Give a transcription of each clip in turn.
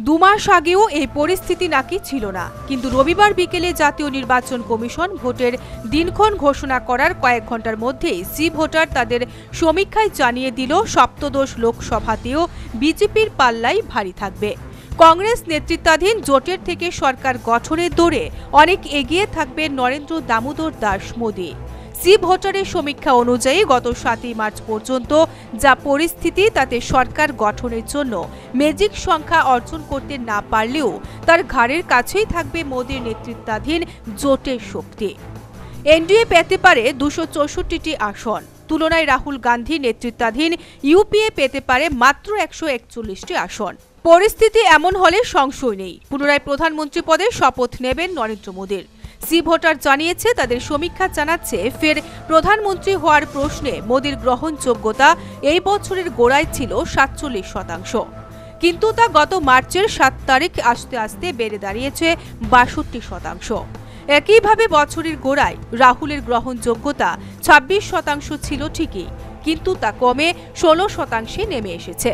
2 মাস আগেও এই পরিস্থিতি নাকি ছিল না, কিন্তু রবিবার বিকেলে জাতীয় নির্বাচন কমিশন ভোটের দিনক্ষণ ঘোষণা করার কয়েক ঘন্টার মধ্যেই সি ভোটার তাদের সমীক্ষায় জানিয়ে দিল সপ্তদশ লোকসভাতেও বিজেপির পাল্লাই ভারী থাকবে। কংগ্রেস নেতৃত্বাধীন জোটের থেকে সরকার গঠনের দৌড়ে অনেক এগিয়ে থাকবে নরেন্দ্র দামোদর দাস মোদী। সি ভোটারের সমীক্ষা অনুযায়ী গত 7 মার্চ পর্যন্ত যা পরিস্থিতি, তাতে সরকার গঠনের জন্য ম্যাজিক সংখ্যা অর্জন করতে না পারলেও তার ঘাড়ের কাছেই থাকবে মোদীর নেতৃত্বাধীন জোটের শক্তি। এনডিএ পেতে পারে 264টি আসন, তুলনায় রাহুল গান্ধী নেতৃত্বাধীন ইউপিএ পেতে পারে মাত্র 141টি আসন। পরিস্থিতি এমন হলে সংশয় নেই, পুনরায় প্রধানমন্ত্রী পদে শপথ নেবেন নরেন্দ্র মোদীর। সি ভোটার জানিয়েছে, তাদের সমীক্ষা জানাচ্ছে ফের প্রধানমন্ত্রী হওয়ার প্রশ্নে মোদীর গ্রহণযোগ্যতা এই বছরের গোড়ায় ছিল 47%, কিন্তু তা গত মার্চের 7 তারিখ আস্তে আস্তে বেড়ে দাঁড়িয়েছে 62%। একইভাবে বছরের গোড়ায় রাহুলের গ্রহণযোগ্যতা 26% ছিল ঠিকই, কিন্তু তা কমে 16% নেমে এসেছে।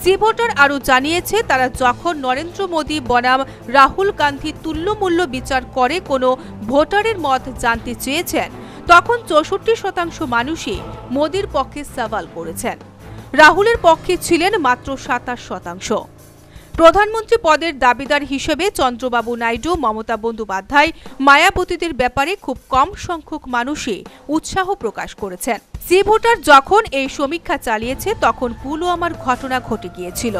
সি ভোটার আরও জানিয়েছে, তারা যখন নরেন্দ্র মোদী বনাম রাহুল গান্ধী তুল্যমূল্য বিচার করে কোনো ভোটারের মত জানতে চেয়েছেন, তখন 64% মানুষই মোদীর পক্ষে সওয়াল করেছেন। রাহুলের পক্ষে ছিলেন মাত্র 27%। প্রধানমন্ত্রী পদের দাবিদার হিসেবে চন্দ্রবাবু নাইডু, মমতা বন্দ্যোপাধ্যায়, মায়াবতীদের ব্যাপারে খুব কম সংখ্যক মানুষই উৎসাহ প্রকাশ করেছেন। সি ভোটার যখন এই সমীক্ষা চালিয়েছে তখন পুলওয়ামার ঘটনা ঘটে গিয়েছিল।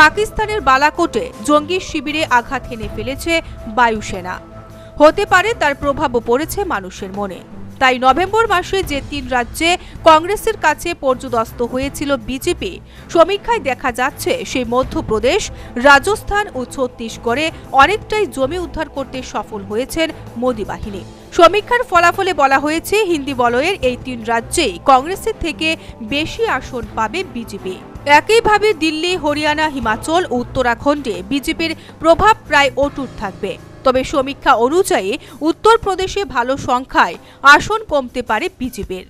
পাকিস্তানের বালাকোটে জঙ্গি শিবিরে আঘাত হেনে ফেলেছে বায়ুসেনা। হতে পারে তার প্রভাবও পড়েছে মানুষের মনে। তাই নভেম্বর মাসে যে 3 রাজ্যে কংগ্রেসের কাছে পর্যুদস্ত হয়েছিল বিজেপি, সমীক্ষায় দেখা যাচ্ছে সেই মধ্যপ্রদেশ, রাজস্থান ও ছত্তিশগড়ে অনেকটাই জমি উদ্ধার করতে সফল হয়েছেন মোদী বাহিনী। সমীক্ষার ফলাফলে বলা হয়েছে, হিন্দি বলয়ের এই 3 রাজ্যেই কংগ্রেসের থেকে বেশি আসন পাবে বিজেপি। একইভাবে দিল্লি, হরিয়ানা, হিমাচল ও উত্তরাখণ্ডে বিজেপির প্রভাব প্রায় অটুট থাকবে। তবে সমীক্ষা অনুযায়ী উত্তরপ্রদেশে ভালো সংখ্যায় আসন কমতে পারে বিজেপির।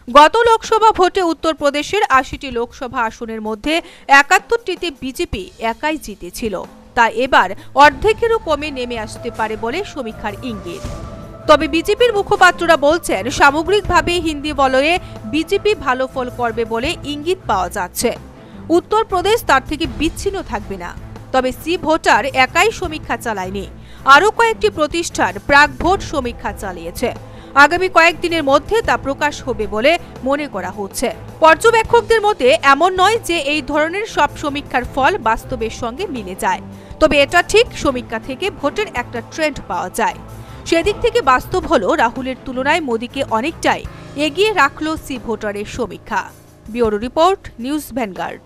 গত লোকসভা ভোটে উত্তরপ্রদেশের 80টি লোকসভা আসনের মধ্যে 71টিতে বিজেপি একাই জিতেছিল, তা এবার অর্ধেকেরও কমে নেমে আসতে পারে বলে সমীক্ষার ইঙ্গিত। তবে বিজেপির মুখপাত্ররা বলছেন, সামগ্রিকভাবে হিন্দি বলয়ে বিজেপি ভালো ফল করবে বলে ইঙ্গিত পাওয়া যাচ্ছে। উত্তরপ্রদেশ তার থেকে বিচ্ছিন্ন থাকবে না। তবে সি ভোটার একাই সমীক্ষা চালায়নি, আরও কয়েকটি প্রতিষ্ঠান প্রাক ভোট সমীক্ষা চালিয়েছে। আগামী কয়েকদিনের মধ্যে তা প্রকাশ হবে বলে মনে করা হচ্ছে। পর্যবেক্ষকদের মতে এমন নয় যে এই ধরনের সব সমীক্ষার ফল বাস্তবের সঙ্গে মিলে যায়, তবে এটা ঠিক সমীক্ষা থেকে ভোটের একটা ট্রেন্ড পাওয়া যায়। সেদিক থেকে বাস্তব হলো রাহুলের তুলনায় মোদীকে অনেকটাই এগিয়ে রাখল সি ভোটারের সমীক্ষা। Bureau report, news vanguard.